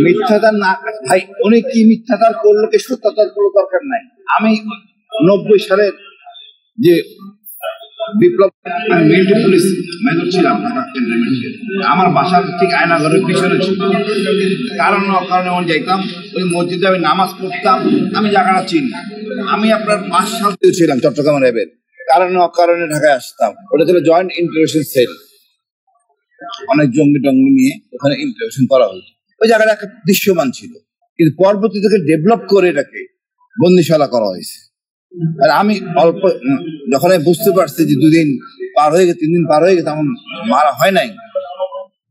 মিথ্যাচার না ভাই, উনি কি মিথ্যাচার করলো কি সত্যতার কোনো দরকার নাই। আমি 90 সালের যে বিপ্লব পুলিশ মেজর ছিলাম, আমার বাসার ঠিক আয়নাঘরের পিছনে ছিল। কারণ অকারণে আমি যাইতাম ওই মসজিদে, আমি নামাজ পড়তাম, আমি জায়গাটা চিনি। আমি আপনার 5 সাল থেকে ছিলাম চট্টগ্রাম র্যাবের, কারণে অকারণে ঢাকায় আসতাম। ওটা ছিল জয়েন্ট ইন্টারভেনশন সেল, অনেক জঙ্গি টঙ্গি নিয়ে ওখানে ইন্টারভেনশন করা হতো। ওই জায়গাটা একটা দৃশ্যমান ছিল, কিন্তু পরবর্তী থেকে ডেভেলপ করে এটাকে বন্দিশালা করা হয়েছে। আর আমি অল্প যখন আমি বুঝতে পারছি যে 2 দিন পার হয়ে গেছে, 3 দিন পার হয়ে গেছে, আমার মারা হয় নাই,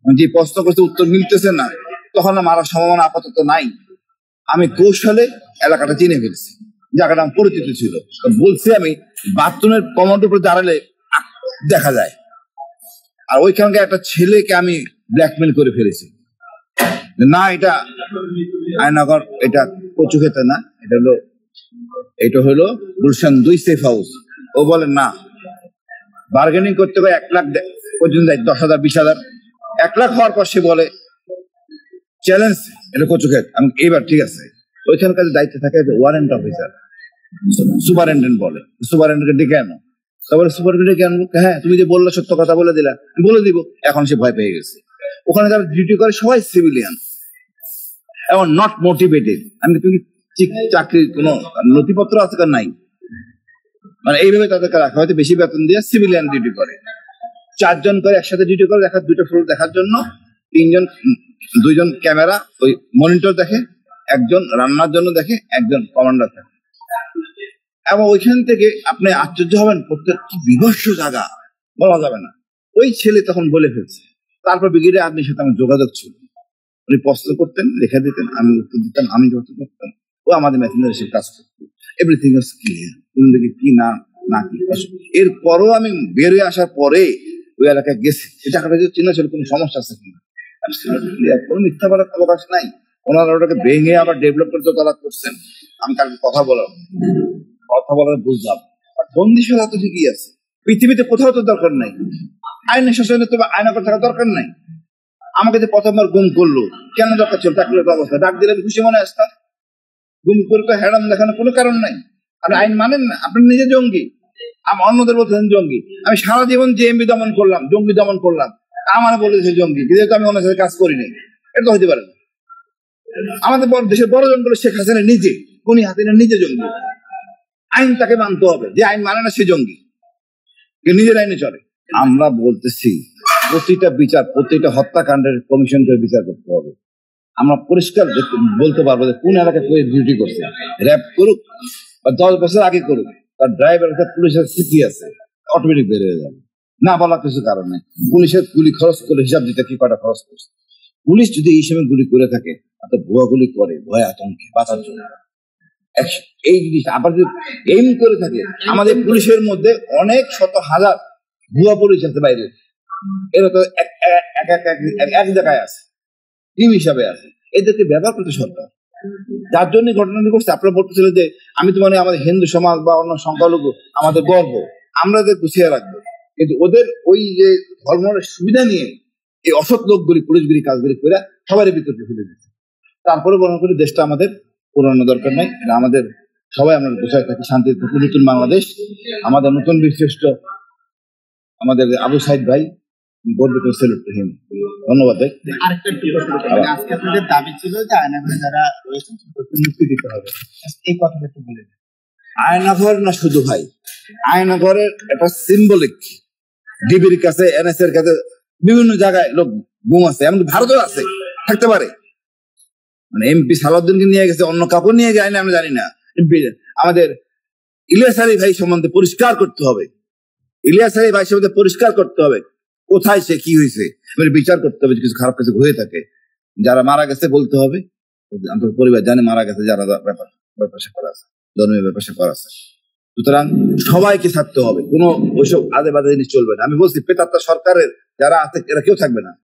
যে প্রশ্ন করতে উত্তর মিলতেছে না, তখন মারার সম্ভাবনা আপাতত নাই। আমি কৌশলে এলাকাটা চিনে ফেলছি, জায়গাটা আমার পরিচিত ছিল। বলছি আমি বাথরুমের কমোডের উপরে দাঁড়ালে দেখা যায়। আর ওইখানকার একটা ছেলেকে আমি ব্ল্যাকমেল করে ফেলেছি, না এটা আয়নাগর, এটা কচু খেতে না, এটা হলো গুলশান 2 সেফ হাউস। ও বলে না, বার্গেনিং করতে হবে 1 লাখ পর্যন্ত, 10,000 20,000, 1 লাখ হওয়ার পর সে বলে চ্যালেঞ্জ, এটা কচু খেত। আমি এইবার ঠিক আছে, ওইখানকার দায়িত্বে থাকে ওয়ারেন্ট অফিসার, সুপারিনটেন্ডেন্ট বলে, সুপারিনটেন্ডেন্টকে ডেকে আনো। তারপরে সুপারিনটেন্ডেন্ট কেন, হ্যাঁ তুমি যে বললে সত্য কথা বলে দিলা, বলে দিব। এখন সে ভয় পেয়ে গেছে। ওখানে যারা ডিউটি করে সবাই সিভিলিয়ান এবং নট মোটিভেটেড। আমি তুমি চাকরির কোনো নথিপত্র আছে কার নাই, মানে এইভাবে তাদেরকে রাখা হয়তো বেশি বেতন দিয়ে সিভিলিয়ান ডিউটি করে। 4 জন করে একসাথে ডিউটি করে, দেখার 2টা ফ্লোর দেখার জন্য 2 জন ক্যামেরা ওই মনিটর দেখে, 1 জন রান্নার জন্য দেখে, 1 জন কমান্ডার থাকে। এবং ওইখান থেকে আপনি আশ্চর্য হবেন, প্রত্যেকটি বিভৎস জায়গা বলা যাবে না। ওই ছেলে তখন বলে ফেলছে। তারপর ব্রিগেডে আপনি সাথে আমার যোগাযোগ ছিল, উনি প্রশ্ন করতেন, লেখা দিতেন, আমি উত্তর দিতাম, আমি যত করতাম, ও আমাদের মেশিনের এসে কাজ করতো। এভরিথিং ওয়াজ ক্লিয়ার, কোন দিকে কি না কি। এরপরও আমি বের হয়ে আসার পরে ওই এলাকায় গেছি, এই জায়গাটা যদি চিনা ছিল কোনো সমস্যা আছে কিনা, কোনো মিথ্যা বলার অবকাশ নাই। ওনারা ওটাকে ভেঙে আবার ডেভেলপ করতে তারা করছেন। আমি কালকে কথা বলার বুঝলাম, বন্দিশালা তো ঠিকই আছে, পৃথিবীতে কোথাও তো দরকার নাই আইনের শাসনে, তো আয়নাগর থাকার দরকার নাই। আমাকে যে প্রথমবার গুম করলো, কেন দরকার ছিল? থাকলে তো অবস্থা ডাক দিলে খুশি মনে আসতাম। গুম করে তো হ্যারাম দেখানোর কোনো কারণ নাই। আপনি আইন মানেন না, আপনি নিজে জঙ্গি, অন্যদের বলতেছেন জঙ্গি। আমি সারা জীবন জেএমবি দমন করলাম, জঙ্গি দমন করলাম, আমার বলেছে জঙ্গি, যেহেতু আমি ওনার সাথে কাজ করিনি। এটা তো হইতে পারে না। আমাদের দেশের বড় জঙ্গল শেখ হাসিনা নিজে, উনি হাসিনা নিজে জঙ্গি। আইন তাকে মানতে হবে, যে আইন মানে না সে জঙ্গি, নিজের আইনে চলে। আমরা বলতেছি প্রতিটা বিচার, প্রতিটা হত্যাকাণ্ডের কমিশন করে বিচার করতে হবে। আমরা পরিষ্কার বলতে পারবো যে কোন এলাকায় ডিউটি করছে, র্যাব করুক বা 10 বছর আগে করুক, তার ড্রাইভার, পুলিশের স্মৃতি আছে, অটোমেটিক বের হয়ে যাবে। না বলা কিছু কারণ নেই। পুলিশের গুলি খরচ করে হিসাব দিতে কি কটা খরচ করছে। পুলিশ যদি এই সময় গুলি করে থাকে, ভুয়া গুলি করে ভয় আতঙ্কে বাঁচার জন্য, এই জিনিস আবার যদি এইম করে থাকে, আমাদের পুলিশের মধ্যে অনেক শত হাজার ভুয়া পুলিশ আছে বাইরে, এরা তো এক জায়গায় আছে, টিম হিসাবে আছে, এদেরকে ব্যবহার করতে সরকার। যার জন্য ঘটনাটি করছে। আপনারা বলতেছিলেন যে আমি তো মানে আমাদের হিন্দু সমাজ বা অন্য সংখ্যালঘু আমাদের গর্ব, আমরা এদের গুছিয়ে রাখবো, কিন্তু ওদের ওই যে ধর্মের সুবিধা নিয়ে এই অসৎ লোকগুলি পুলিশগুলি কাজগুলি করে সবারই বিতর্কে ফেলে দিচ্ছে। তারপরে মনে করি দেশটা আমাদের পুরানো দরকার নাই, আমাদের সবাই আমরা গুছায় থাকি, শান্তি থাকি। নতুন বাংলাদেশ, আমাদের নতুন বীরশ্রেষ্ঠ আমাদের আবু সাইদ ভাই, ধন্যবাদ ভাই। আজকে আপনাদের দাবি ছিল যে আয়নাঘরে যারা রয়েছেন মুক্তি দিতে হবে, এই কথাটা একটু বলে দিন। আয়নাঘর না শুধু ভাই, আয়নাঘরের একটা সিম্বলিক, ডিবির কাছে, এনএস এর কাছে, বিভিন্ন জায়গায় লোক গুম আছে, এমনকি ভারতেও আছে, থাকতে পারে। মানে এমপি সালাউদ্দিনকে নিয়ে গেছে, অন্য কাপড় নিয়ে যায় না, আমরা জানি না। আমাদের ইলিয়াস আলী ভাই সম্বন্ধে পরিষ্কার করতে হবে, ইলিয়াস আলী ভাই সম্বন্ধে পরিষ্কার করতে হবে, কোথায় সে কি হয়েছে, বিচার করতে হবে। কিছু খারাপ কিছু হয়ে থাকে, যারা মারা গেছে বলতে হবে, পরিবার জানে মারা গেছে, যারা ব্যাপার করা আছে, ধর্মীয় ব্যাপার করা আছে। সুতরাং সবাইকে থাকতে হবে, কোনো ওইসব আদে বাদে জিনিস চলবে না। আমি বলছি পেতাত্তা সরকারের যারা আছে এরা কেউ থাকবে না।